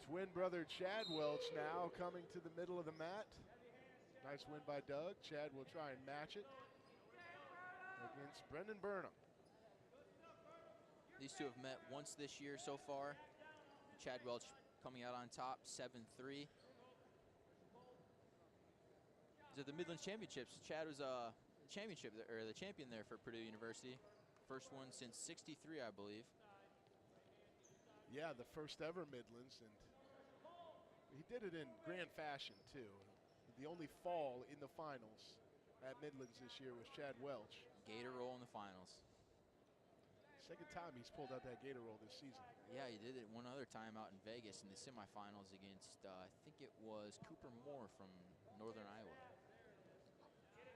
Twin brother Chad Welch now coming to the middle of the mat. Nice win by Doug. Chad will try and match it against Brendan Burnham. These two have met once this year so far. Chad Welch coming out on top, 7-3. So the Midlands Championships, Chad was the champion there for Purdue University. First one since '63, I believe. Yeah, the first ever Midlands, and he did it in grand fashion too. The only fall in the finals at Midlands this year was Chad Welch. Gator roll in the finals. Second time he's pulled out that gator roll this season. Yeah, he did it one other time out in Vegas in the semifinals against, I think it was Cooper Moore from Northern Iowa.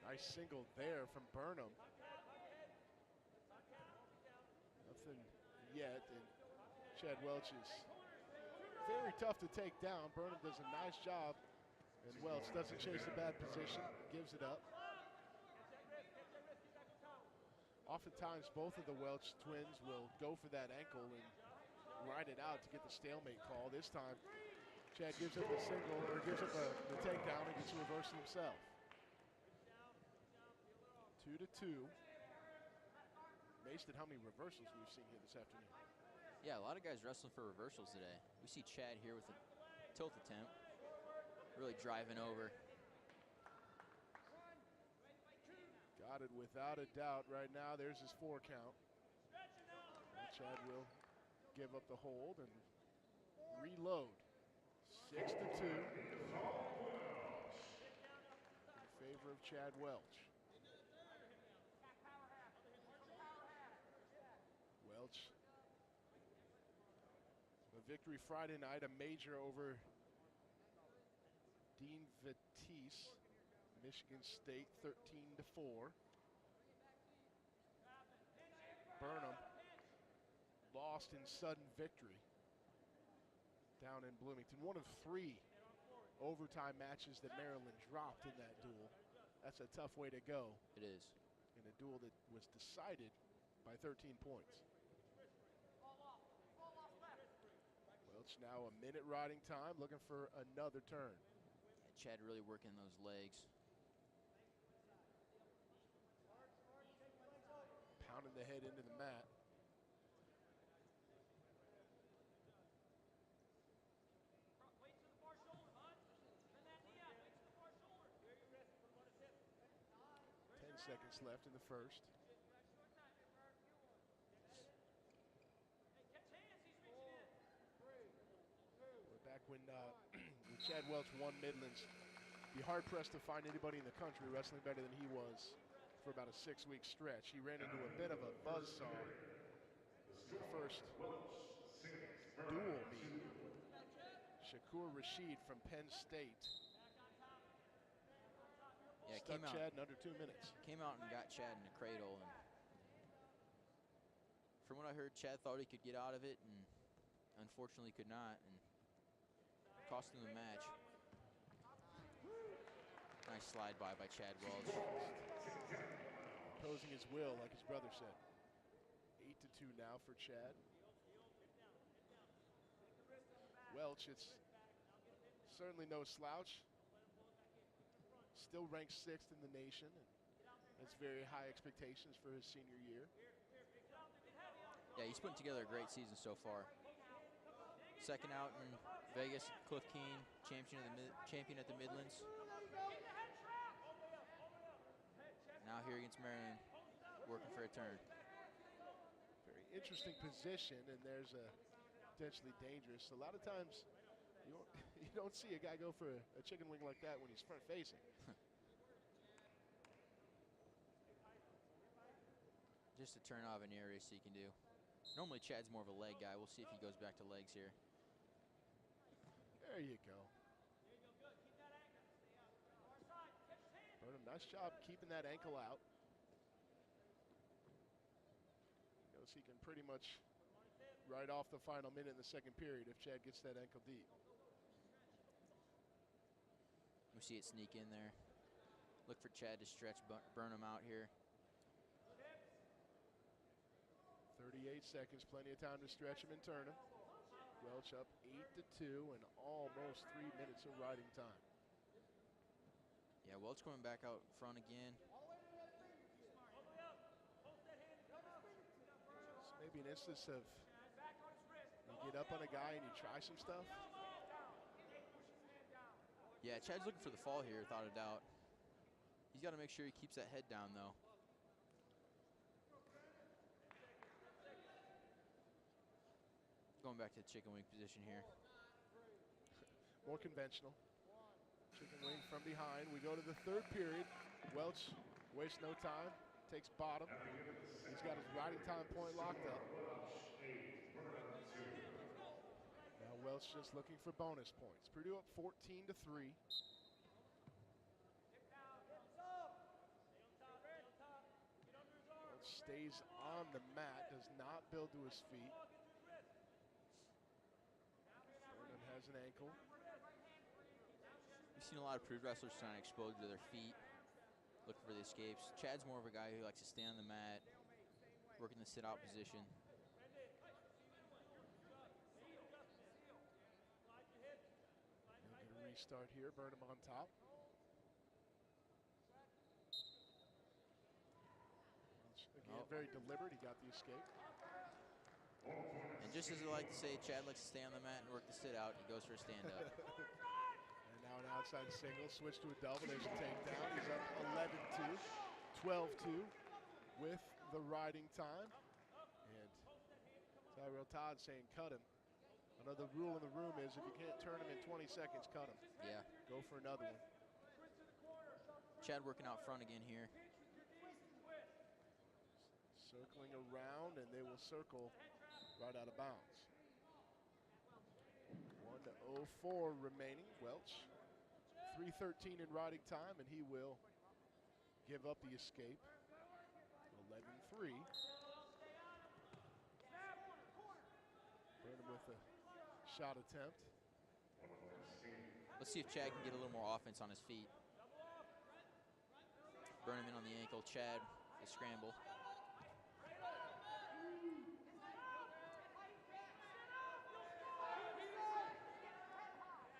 Nice single there from Burnham. Nothing yet, and Chad Welch is very tough to take down. Burnham does a nice job, and Welch doesn't chase a bad position, gives it up. Oftentimes, both of the Welch twins will go for that ankle and ride it out to get the stalemate call. This time, Chad gives up a single, or gives up the takedown and gets a reversal himself. 2-2. Amazed at how many reversals we've seen here this afternoon. Yeah, a lot of guys wrestling for reversals today. We see Chad here with a tilt attempt, really driving over. Got it without a doubt right now. There's his 4 count. And Chad will give up the hold and reload. 6-2 in favor of Chad Welch. Welch, a victory Friday night, a major over Dean Vitesse, Michigan State, 13-4. Burnham lost in sudden victory down in Bloomington. One of 3 overtime matches that Maryland dropped in that duel. That's a tough way to go. It is. In a duel that was decided by 13 points. Welch now a minute riding time, looking for another turn. Yeah, Chad really working those legs. Pounding the head into the mat. Weight to the far shoulder, bud. Turn that knee out. Weight to the far shoulder. Here you rest. Put him on his hip. 10 seconds left in the first. Hey, catch hands. He's reaching in. Back when Chad Welch won Midlands, be hard-pressed to find anybody in the country wrestling better than he was for about a 6-week stretch. He ran into a bit of a buzzsaw in the first duel meet. Shakur Rashid from Penn State. Yeah, Stuck Chad in under 2 minutes. Came out and got Chad in the cradle. And from what I heard, Chad thought he could get out of it, and unfortunately could not, and cost him the match. Nice slide by Chad Welch. Imposing his will, like his brother said. 8-2 now for Chad. Welch, it's certainly no slouch. Still ranked 6th in the nation, and has very high expectations for his senior year. Yeah, he's putting together a great season so far. Second out in Vegas, Cliff Keen, champion at the Midlands. Now here against Maryland, working for a turn. Very interesting position, and there's a potentially dangerous. A lot of times, you don't see a guy go for a chicken wing like that when he's front facing. Just a turn out of an air race he can do. Normally Chad's more of a leg guy. We'll see if he goes back to legs here. There you go. Burnham, nice job keeping that ankle out. He knows he can pretty much ride off the final minute in the second period if Chad gets that ankle deep. We see it sneak in there. Look for Chad to stretch Burnham out here. 38 seconds, plenty of time to stretch him and turn him. Welch up 8-2 and almost 3 minutes of riding time. Yeah, Welch coming back out front again. So maybe an instance of you get up on a guy and you try some stuff. Yeah, Chad's looking for the fall here, without a doubt. He's got to make sure he keeps that head down, though. Going back to the chicken wing position here. More conventional. Chicken wing from behind. We go to the third period. Welch wastes no time. Takes bottom. He's got his riding time point locked up. Now Welch just looking for bonus points. Purdue up 14-3. Welch stays on the mat. Does not build to his feet. Burnham has an ankle. We've seen a lot of Purdue wrestlers trying to expose to their feet, looking for the escapes. Chad's more of a guy who likes to stay on the mat, work in the sit-out position. They'll get a restart here. Burnham on top. Again, very deliberate. He got the escape. And just as I like to say, Chad likes to stay on the mat and work the sit-out. He goes for a stand-up. And now an outside single, switch to a double. There's a takedown. He's up 11-2, 12-2 with the riding time. And Tyrell Todd saying cut him. Another rule in the room is if you can't turn him in 20 seconds, cut him. Yeah. Go for another one. Chad working out front again here. Circling around, and they will circle right out of bounds. 1:04 remaining. Welch, 3:13 in riding time, and he will give up the escape. 11-3. Burnham with a shot attempt. Let's see if Chad can get a little more offense on his feet. Burnham in on the ankle. Chad, the scramble.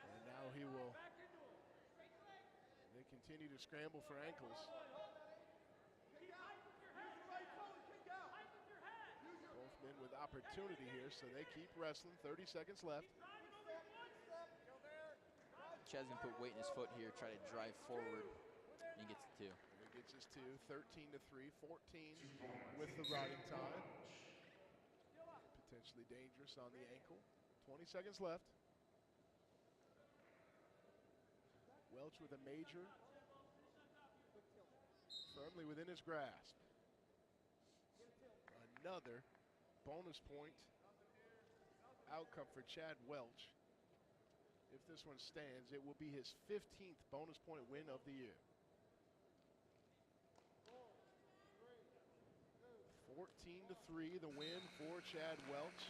And now he will. They continue to scramble for ankles. Both men with opportunity here, so they keep wrestling. 30 seconds left. Chad's going to put weight in his foot here, try to drive forward, and he gets the two. And he gets his two, 13-3, 14 with the riding time. Potentially dangerous on the ankle. 20 seconds left. Welch with a major, firmly within his grasp. Another bonus point outcome for Chad Welch. If this one stands, it will be his 15th bonus point win of the year. 14-3, the win for Chad Welch.